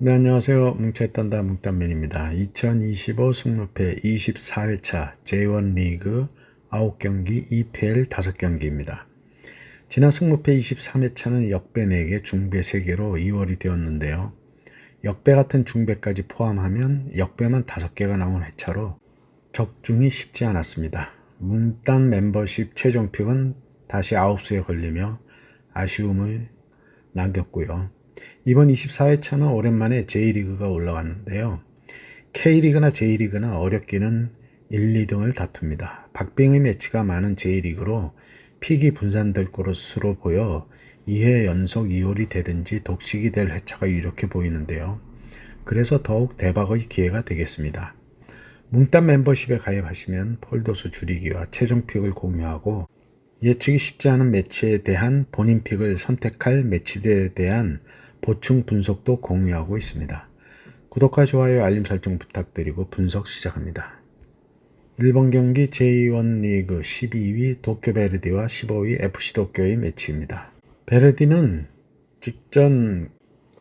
네, 안녕하세요. 뭉쳐있단다 뭉딴맨입니다. 2025 승무패 24회차 J1 리그 9경기 2패L 5경기입니다. 지난 승무패 23회차는 역배 4개, 중배 3개로 2월이 되었는데요. 역배 같은 중배까지 포함하면 역배만 5개가 나온 회차로 적중이 쉽지 않았습니다. 뭉딴 멤버십 최종픽은 다시 9수에 걸리며 아쉬움을 남겼고요. 이번 24회차는 오랜만에 J리그가 올라왔는데요. K리그나 J리그나 어렵기는 1, 2등을 다툽니다. 박빙의 매치가 많은 J리그로 픽이 분산될 것으로 보여 2회 연속 2홀이 되든지 독식이 될 회차가 유력해 보이는데요. 그래서 더욱 대박의 기회가 되겠습니다. 뭉딴 멤버십에 가입하시면 폴더수 줄이기와 최종 픽을 공유하고 예측이 쉽지 않은 매치에 대한 본인 픽을 선택할 매치들에 대한 보충 분석도 공유하고 있습니다. 구독과 좋아요, 알림 설정 부탁드리고 분석 시작합니다. 1번 경기 J1 리그 12위 도쿄 베르디와 15위 FC 도쿄의 매치입니다. 베르디는 직전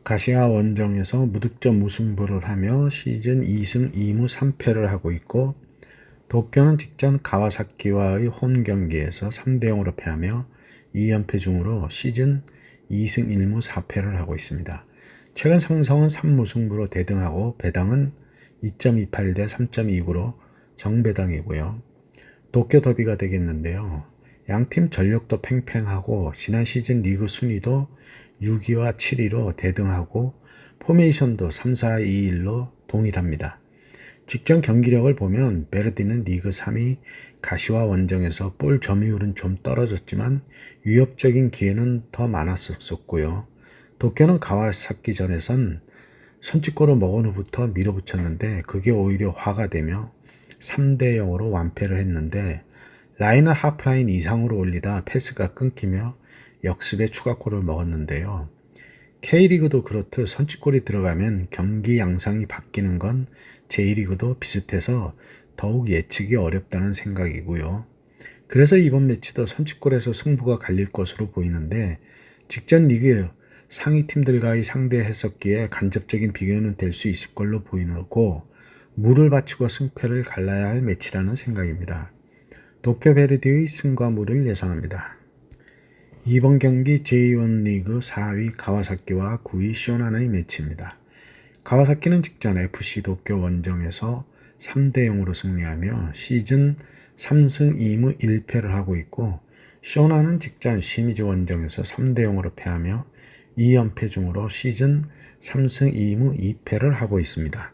가시아 원정에서 무득점 무승부를 하며 시즌 2승 2무 3패를 하고 있고, 도쿄는 직전 가와사키와의 홈 경기에서 3대0으로 패하며 2연패 중으로 시즌 2승 1무 4패를 하고 있습니다. 최근 상성은 3무승부로 대등하고 배당은 2.28 대 3.29로 정배당이고요. 도쿄 더비가 되겠는데요. 양팀 전력도 팽팽하고 지난 시즌 리그 순위도 6위와 7위로 대등하고 포메이션도 3-4-2-1로 동일합니다. 직전 경기력을 보면 베르디는 리그 3위 가시와 원정에서 볼 점유율은 좀 떨어졌지만 위협적인 기회는 더 많았었고요. 도쿄는 가와사키전에선 선취골을 먹은 후부터 밀어붙였는데 그게 오히려 화가 되며 3대0으로 완패를 했는데, 라인을 하프라인 이상으로 올리다 패스가 끊기며 역습에 추가골을 먹었는데요. K리그도 그렇듯 선취골이 들어가면 경기 양상이 바뀌는 건 J리그도 비슷해서 더욱 예측이 어렵다는 생각이고요. 그래서 이번 매치도 선취골에서 승부가 갈릴 것으로 보이는데, 직전 리그 상위 팀들과의 상대했었기에 간접적인 비교는 될 수 있을 걸로 보이고, 물을 바치고 승패를 갈라야 할 매치라는 생각입니다. 도쿄 베르디의 승과 무를 예상합니다. 이번 경기 J1 리그 4위 가와사키와 9위 쇼난의 매치입니다. 가와사키는 직전 FC 도쿄 원정에서 3대0으로 승리하며 시즌 3승 2무 1패를 하고 있고, 쇼난은 직전 시미즈 원정에서 3대0으로 패하며 2연패 중으로 시즌 3승 2무 2패를 하고 있습니다.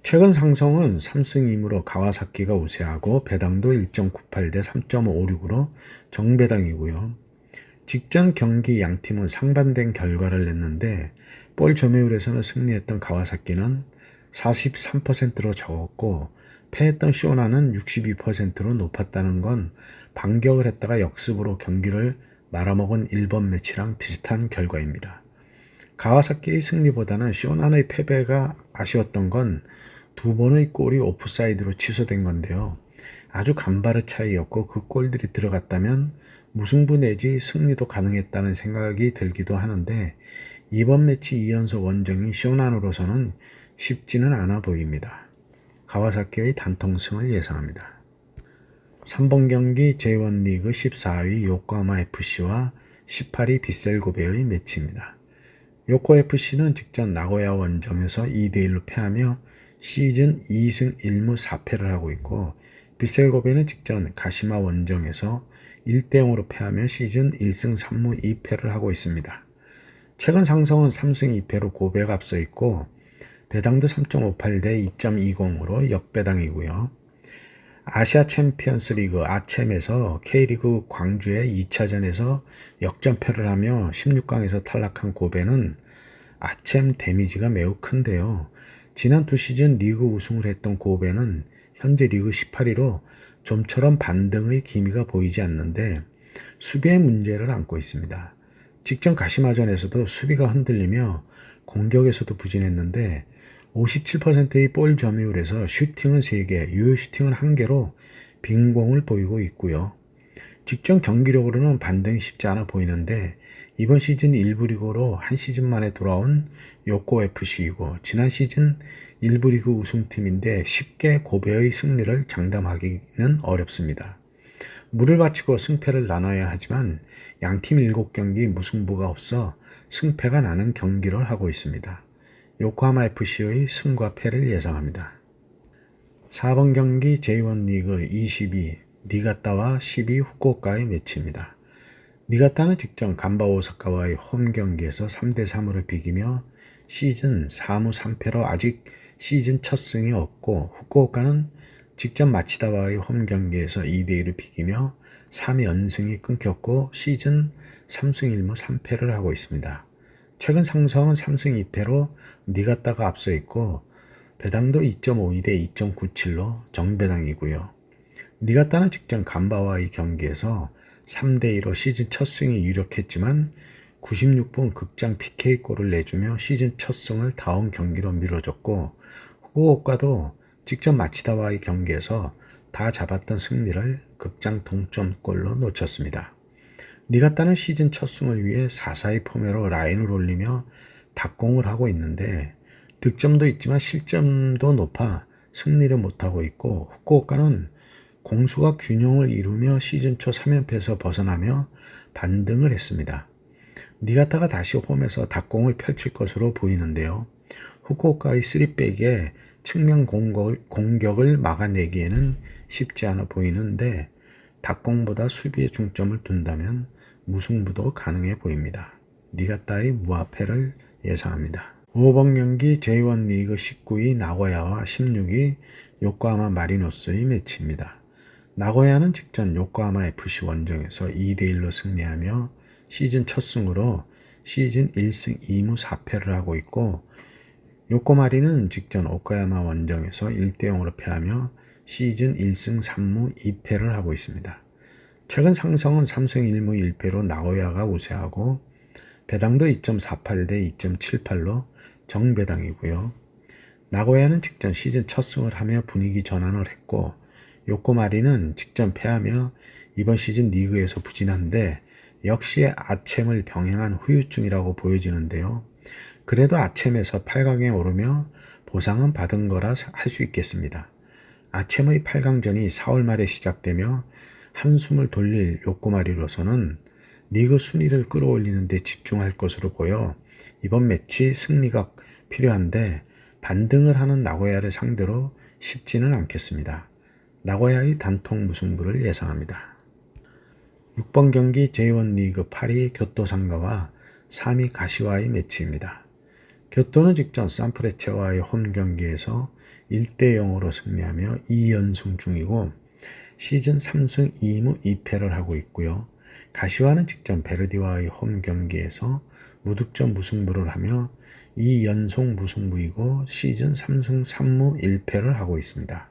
최근 상성은 3승 2무로 가와사키가 우세하고 배당도 1.98 대 3.56으로 정배당이고요. 직전 경기 양팀은 상반된 결과를 냈는데, 볼 점유율에서는 승리했던 가와사키는 43%로 적었고 패했던 쇼나는 62%로 높았다는 건 반격을 했다가 역습으로 경기를 말아먹은 1번 매치랑 비슷한 결과입니다. 가와사키의 승리보다는 쇼난의 패배가 아쉬웠던 건 2번의 골이 오프사이드로 취소된 건데요. 아주 간발의 차이였고 그 골들이 들어갔다면 무승부 내지 승리도 가능했다는 생각이 들기도 하는데, 이번 매치 2연속 원정인 쇼난으로서는 쉽지는 않아 보입니다. 가와사키의 단통승을 예상합니다. 3번 경기 J1 리그 14위 요코하마 FC와 18위 빗셀고베의 매치입니다. 요코 FC는 직전 나고야 원정에서 2대1로 패하며 시즌 2승 1무 4패를 하고 있고, 빗셀고베는 직전 가시마 원정에서 1대0으로 패하며 시즌 1승 3무 2패를 하고 있습니다. 최근 상성은 3승 2패로 고배가 앞서 있고 배당도 3.58 대 2.20으로 역배당이고요. 아시아 챔피언스 리그 아챔에서 K리그 광주의 2차전에서 역전패를 하며 16강에서 탈락한 고배는 아챔 데미지가 매우 큰데요. 지난 두 시즌 리그 우승을 했던 고배는 현재 리그 18위로 좀처럼 반등의 기미가 보이지 않는데 수비의 문제를 안고 있습니다. 직전 가시마전에서도 수비가 흔들리며 공격에서도 부진했는데 57%의 볼 점유율에서 슈팅은 3개, 유효 슈팅은 1개로 빈공을 보이고 있고요. 직전 경기력으로는 반등이 쉽지 않아 보이는데 이번 시즌 1부 리그로 한 시즌 만에 돌아온 요코 FC이고 지난 시즌 1부 리그 우승팀인데 쉽게 고배의 승리를 장담하기는 어렵습니다. 물을 바치고 승패를 나눠야 하지만 양팀 7경기 무승부가 없어 승패가 나는 경기를 하고 있습니다. 요코하마 FC의 승과 패를 예상합니다. 4번 경기 J1 리그 22 니가타와 12 후쿠오카의 매치입니다. 니가타는 직전 간바 오사카와의 홈 경기에서 3대3으로 비기며 시즌 4무 3패로 아직 시즌 첫 승이 없고 후쿠오카는 직전 마치다와의 홈 경기에서 2대2로 비기며 3연승이 끊겼고 시즌 3승 1무 3패를 하고 있습니다. 최근 상성은 3승 2패로 니가타가 앞서 있고 배당도 2.52대 2.97로 정배당이고요. 니가타는 직전 간바와의 경기에서 3대2로 시즌 첫 승이 유력했지만 96분 극장 PK골을 내주며 시즌 첫 승을 다음 경기로 미뤄줬고 후쿠오카도 직전 마치다와의 경기에서 다 잡았던 승리를 극장 동점골로 놓쳤습니다. 니가타는 시즌 첫 승을 위해 4-4-2 포메로 라인을 올리며 닭공을 하고 있는데 득점도 있지만 실점도 높아 승리를 못하고 있고 후쿠오카는 공수가 균형을 이루며 시즌 초 3연패에서 벗어나며 반등을 했습니다. 니가타가 다시 홈에서 닭공을 펼칠 것으로 보이는데요. 후쿠오카의 3백에 측면 공격을 막아내기에는 쉽지 않아 보이는데 닭공보다 수비에 중점을 둔다면 무승부도 가능해 보입니다. 니가타의 무합패를 예상합니다. 5번 경기 J1 리그 19위 나고야와 16위 요코하마 마리노스의 매치입니다. 나고야는 직전 요코하마 FC 원정에서 2대1로 승리하며 시즌 첫 승으로 시즌 1승 2무 4패를 하고 있고 요코마리는 직전 오카야마 원정에서 1대0으로 패하며 시즌 1승 3무 2패를 하고 있습니다. 최근 상성은 3승 1무 1패로 나고야가 우세하고 배당도 2.48대 2.78로 정배당이고요. 나고야는 직전 시즌 첫 승을 하며 분위기 전환을 했고 요코마리는 직전 패하며 이번 시즌 리그에서 부진한데 역시 아챔을 병행한 후유증이라고 보여지는데요. 그래도 아챔에서 8강에 오르며 보상은 받은 거라 할 수 있겠습니다. 아챔의 8강전이 4월 말에 시작되며 한숨을 돌릴 요코마리로서는 리그 순위를 끌어올리는 데 집중할 것으로 보여 이번 매치 승리가 필요한데 반등을 하는 나고야를 상대로 쉽지는 않겠습니다. 나고야의 단통 무승부를 예상합니다. 6번 경기 J1 리그 8위 교토상가와 3위 가시와의 매치입니다. 교토는 직전 산프레체와의 홈 경기에서 1대0으로 승리하며 2연승 중이고 시즌 3승 2무 2패를 하고 있고요. 가시와는 직전 베르디와의 홈 경기에서 무득점 무승부를 하며 2연속 무승부이고 시즌 3승 3무 1패를 하고 있습니다.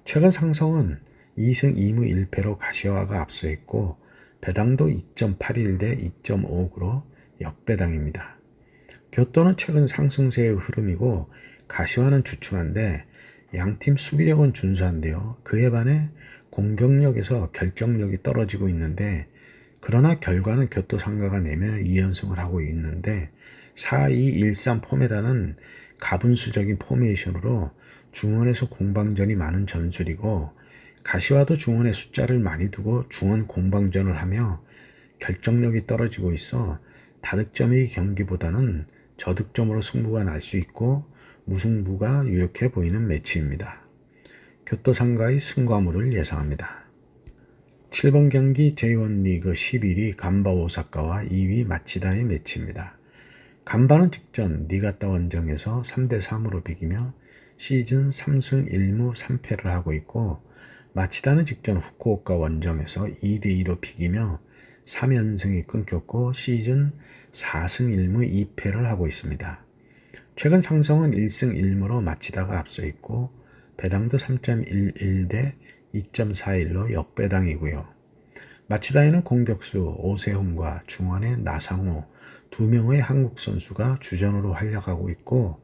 최근 상성은 2승 2무 1패로 가시와가 앞서 있고 배당도 2.81대 2.59로 역배당입니다. 교토는 최근 상승세의 흐름이고 가시와는 주춤한데 양팀 수비력은 준수한데요. 그에 반해 공격력에서 결정력이 떨어지고 있는데 그러나 결과는 교토 상가가 내며 2연승을 하고 있는데 4-2-1-3 포메라는 가분수적인 포메이션으로 중원에서 공방전이 많은 전술이고 가시와도 중원에 숫자를 많이 두고 중원 공방전을 하며 결정력이 떨어지고 있어 다득점의 경기보다는 저득점으로 승부가 날 수 있고 무승부가 유력해 보이는 매치입니다. 교토상가의 승과물을 예상합니다. 7번 경기 J1 리그 11위 간바 오사카와 2위 마치다의 매치입니다. 간바는 직전 니가타 원정에서 3대3으로 비기며 시즌 3승 1무 3패를 하고 있고 마치다는 직전 후쿠오카 원정에서 2대2로 비기며 3연승이 끊겼고 시즌 4승 1무 2패를 하고 있습니다. 최근 상성은 1승 1무로 마치다가 앞서 있고 배당도 3.11대 2.41로 역배당이고요. 마치다에는 공격수 오세훈과 중원의 나상호 두 명의 한국 선수가 주전으로 활약하고 있고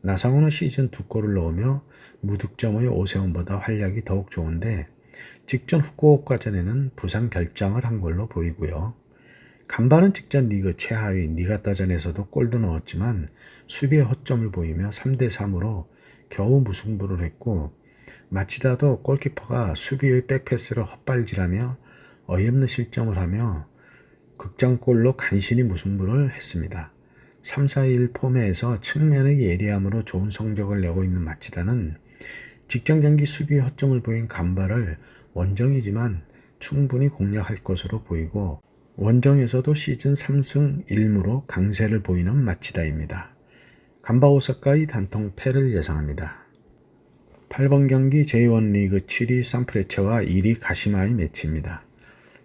나상호는 시즌 2골을 넣으며 무득점의 오세훈보다 활약이 더욱 좋은데 직전 후쿠오카전에는 부상 결장을 한 걸로 보이고요. 간바는 직전 리그 최하위 니가타전에서도 골도 넣었지만 수비에 허점을 보이며 3대3으로 겨우 무승부를 했고, 마치다도 골키퍼가 수비의 백패스를 헛발질하며 어이없는 실점을 하며 극장골로 간신히 무승부를 했습니다. 3-4-1 폼에서 측면의 예리함으로 좋은 성적을 내고 있는 마치다는 직전 경기 수비에 허점을 보인 간바를 원정이지만 충분히 공략할 것으로 보이고, 원정에서도 시즌 3승 1무로 강세를 보이는 마치다입니다. 간바 오사카의 단통 패를 예상합니다. 8번 경기 J1 리그 7위 산프레체와 1위 가시마의 매치입니다.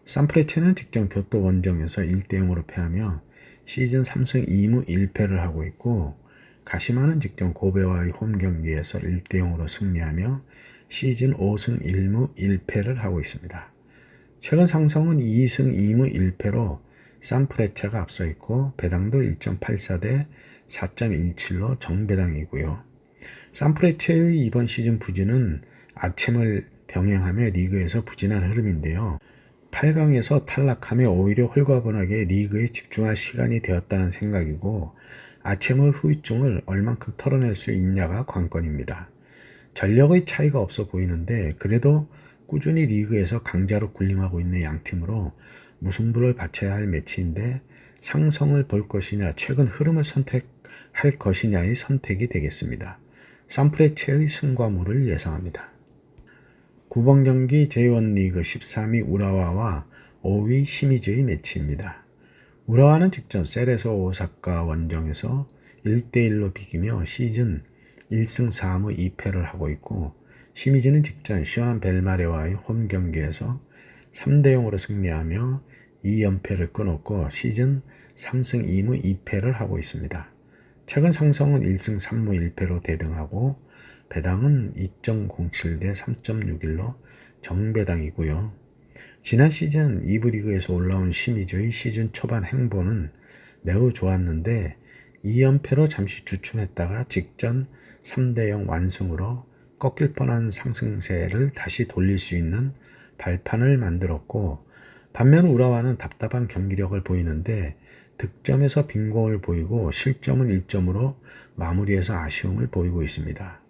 산프레체는 직전 교토 원정에서 1대0으로 패하며 시즌 3승 2무 1패를 하고 있고, 가시마는 직전 고베와의 홈 경기에서 1대0으로 승리하며 시즌 5승 1무 1패를 하고 있습니다. 최근 상성은 2승 2무 1패로 산프레체가 앞서 있고, 배당도 1.84대 4.17로 정배당이고요. 산프레체의 이번 시즌 부진은 아챔을 병행하며 리그에서 부진한 흐름인데요. 8강에서 탈락하며 오히려 홀가분하게 리그에 집중할 시간이 되었다는 생각이고, 아챔의 후유증을 얼만큼 털어낼 수 있냐가 관건입니다. 전력의 차이가 없어 보이는데 그래도 꾸준히 리그에서 강자로 군림하고 있는 양팀으로 무승부를 바쳐야 할 매치인데, 상성을 볼 것이냐 최근 흐름을 선택할 것이냐의 선택이 되겠습니다. 산프레체의 승과 무를 예상합니다. 9번 경기 J1 리그 13위 우라와와 5위 시미즈의 매치입니다. 우라와는 직전 세레소 오사카 원정에서 1대1로 비기며 시즌 1승 4무 2패를 하고 있고, 시미즈는 직전 시원한 벨마레와의 홈 경기에서 3대0으로 승리하며 2연패를 끊었고 시즌 3승 2무 2패를 하고 있습니다. 최근 상성은 1승 3무 1패로 대등하고, 배당은 2.07대 3.61로 정배당이고요. 지난 시즌 2부 리그에서 올라온 시미즈의 시즌 초반 행보는 매우 좋았는데 2연패로 잠시 주춤했다가 직전 3대0 완승으로 꺾일 뻔한 상승세를 다시 돌릴 수 있는 발판을 만들었고, 반면 우라와는 답답한 경기력을 보이는데 득점에서 빈공을 보이고 실점은 1점으로 마무리해서 아쉬움을 보이고 있습니다.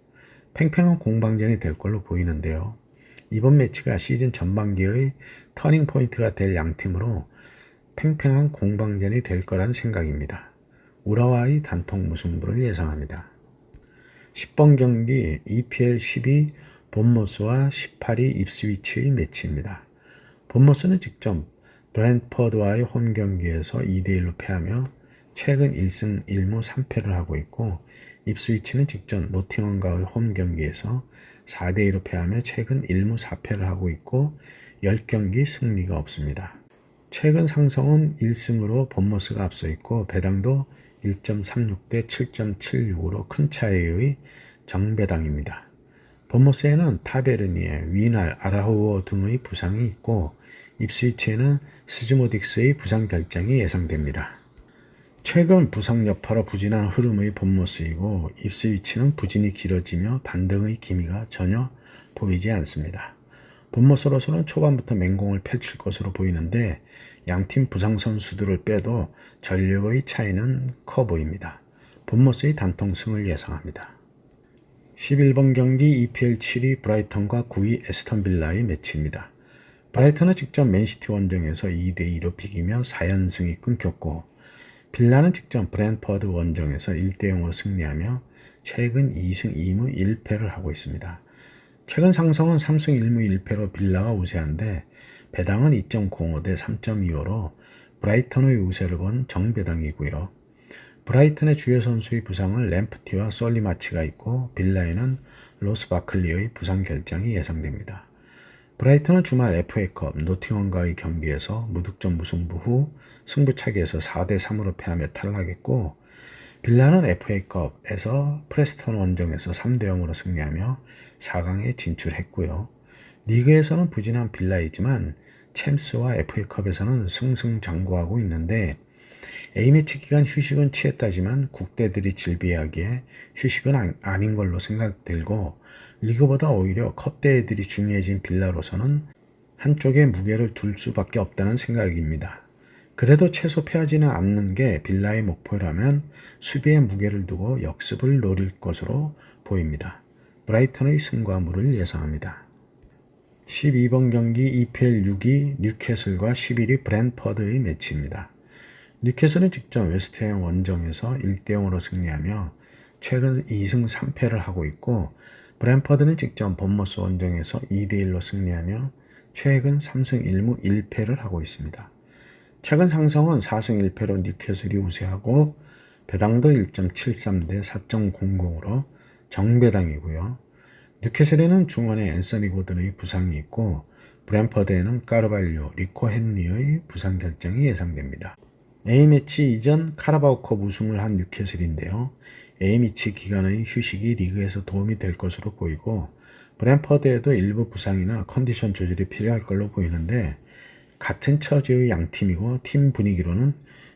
팽팽한 공방전이 될 걸로 보이는데요. 이번 매치가 시즌 전반기의 터닝 포인트가 될 양팀으로 팽팽한 공방전이 될 거란 생각입니다. 우라와의 단통 무승부를 예상합니다. 10번 경기 EPL 10위 본머스와 18위 입스위치의 매치입니다. 본머스는 직전 브랜트퍼드와의 홈 경기에서 2대1로 패하며 최근 1승 1무 3패를 하고 있고, 입스위치는 직전 노팅엄과의 홈 경기에서 4대2로 패하며 최근 1무 4패를 하고 있고 10경기 승리가 없습니다. 최근 상성은 1승으로 본머스가 앞서 있고, 배당도 1.36대 7.76으로 큰 차이의 정배당입니다. 본머스에는 타베르니에, 위날, 아라우어 등의 부상이 있고, 입스위치에는 스즈모딕스의 부상 결장이 예상됩니다. 최근 부상 여파로 부진한 흐름의 본머스이고, 입스위치는 부진이 길어지며 반등의 기미가 전혀 보이지 않습니다. 본머스로서는 초반부터 맹공을 펼칠 것으로 보이는데 양팀 부상 선수들을 빼도 전력의 차이는 커 보입니다. 본머스의 단통승을 예상합니다. 11번 경기 EPL 7위 브라이턴과 9위 에스턴빌라의 매치입니다. 브라이턴은 직전 맨시티 원정에서 2대2로 비기며 4연승이 끊겼고, 빌라는 직전 브랜트퍼드 원정에서 1대0으로 승리하며 최근 2승 2무 1패를 하고 있습니다. 최근 상성은 3승 1무 1패로 빌라가 우세한데 배당은 2.05대 3.25로 브라이턴의 우세를 본 정배당이고요. 브라이턴의 주요 선수의 부상은 램프티와 솔리마치가 있고, 빌라에는 로스 바클리의 부상 결장이 예상됩니다. 브라이턴은 주말 FA컵 노팅엄과의 경기에서 무득점 무승부 후 승부차기에서 4대3으로 패하며 탈락했고, 빌라는 FA컵에서 프레스턴 원정에서 3대0으로 승리하며 4강에 진출했고요. 리그에서는 부진한 빌라이지만 챔스와 FA컵에서는 승승장구하고 있는데, A매치 기간 휴식은 취했다지만 국대들이 질비하기에 휴식은 아닌 걸로 생각들고, 리그보다 오히려 컵 대회들이 중요해진 빌라로서는 한쪽에 무게를 둘 수밖에 없다는 생각입니다. 그래도 최소 패하지는 않는 게 빌라의 목표라면 수비에 무게를 두고 역습을 노릴 것으로 보입니다. 브라이턴의 승과물을 예상합니다. 12번 경기 EPL 6위 뉴캐슬과 11위 브랜퍼드의 매치입니다. 뉴캐슬은 직전 웨스트햄 원정에서 1대0으로 승리하며 최근 2승 3패를 하고 있고, 브랜퍼드는 직전 본머스 원정에서 2대1로 승리하며 최근 3승 1무 1패를 하고 있습니다. 최근 상성은 4승 1패로 뉴캐슬이 우세하고 배당도 1.73대 4.00으로 정배당이고요. 뉴캐슬에는 중원에 앤서니 고든의 부상이 있고 브랜퍼드에는 까르발료, 리코 헨리의 부상 결정이 예상됩니다. A매치 이전 카라바오컵 우승을 한 뉴캐슬인데요. A매치 기간의 휴식이 리그에서 도움이 될 것으로 보이고 브랜퍼드에도 일부 부상이나 컨디션 조절이 필요할 걸로 보이는데, 같은 처지의 양팀이고 팀 분위기로는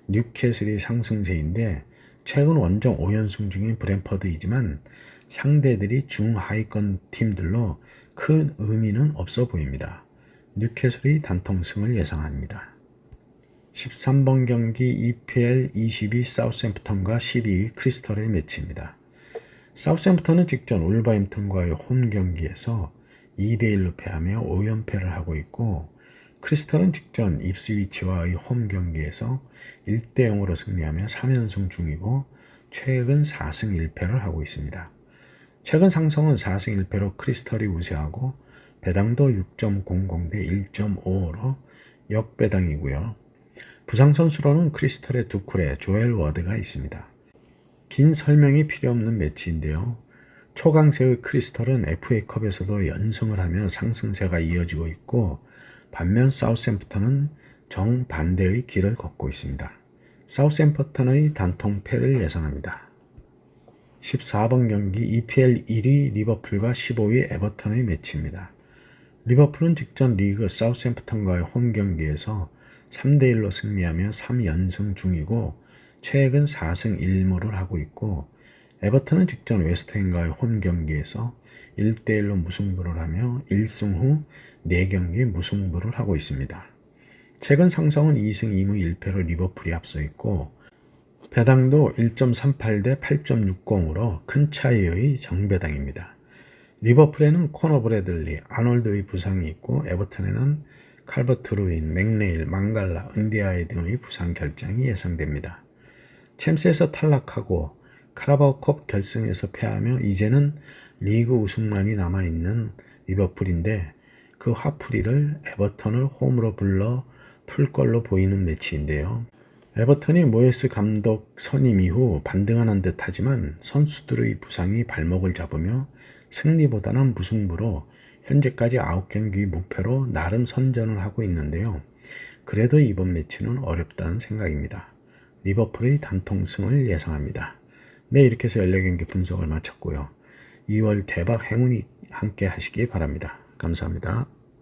뉴캐슬이 상승세인데 최근 원정 5연승 중인 브랜퍼드이지만 상대들이 중하위권 팀들로 큰 의미는 없어 보입니다. 뉴캐슬의 단통승을 예상합니다. 13번 경기 EPL 22 사우스햄프턴과 12위 크리스털의 매치입니다. 사우스햄프턴은 직전 울버햄튼과의 홈 경기에서 2대1로 패하며 5연패를 하고 있고, 크리스털은 직전 입스위치와의 홈 경기에서 1대0으로 승리하며 3연승 중이고 최근 4승 1패를 하고 있습니다. 최근 상성은 4승 1패로 크리스털이 우세하고 배당도 6.00대 1.55로 역배당이고요. 부상 선수로는 크리스털의 두쿨에 조엘 워드가 있습니다. 긴 설명이 필요 없는 매치인데요. 초강세의 크리스털은 FA컵에서도 연승을 하며 상승세가 이어지고 있고, 반면 사우스햄프턴은 정반대의 길을 걷고 있습니다. 사우스햄프턴의 단통패를 예상합니다. 14번 경기 EPL 1위 리버풀과 15위 에버턴의 매치입니다. 리버풀은 직전 리그 사우스햄프턴과의 홈 경기에서 3대1로 승리하며 3연승 중이고 최근 4승 1무를 하고 있고, 에버턴은 직전 웨스트햄과의 홈 경기에서 1대1로 무승부를 하며 1승 후 4경기 무승부를 하고 있습니다. 최근 상성은 2승 2무 1패로 리버풀이 앞서 있고 배당도 1.38대 8.60으로 큰 차이의 정배당입니다. 리버풀에는 코너 브래들리, 아놀드의 부상이 있고 에버턴에는 칼버트 루인, 맥네일, 망갈라, 은디아이 등의 부상 결정이 예상됩니다. 챔스에서 탈락하고 카라바오컵 결승에서 패하며 이제는 리그 우승만이 남아있는 리버풀인데 그 화풀이를 에버턴을 홈으로 불러 풀 걸로 보이는 매치인데요. 에버턴이 모예스 감독 선임 이후 반등하는 듯하지만 선수들의 부상이 발목을 잡으며 승리보다는 무승부로 현재까지 9경기 무패로 나름 선전을 하고 있는데요. 그래도 이번 매치는 어렵다는 생각입니다. 리버풀의 단통승을 예상합니다. 네, 이렇게 해서 14경기 분석을 마쳤고요. 2월 대박 행운이 함께 하시기 바랍니다. 감사합니다.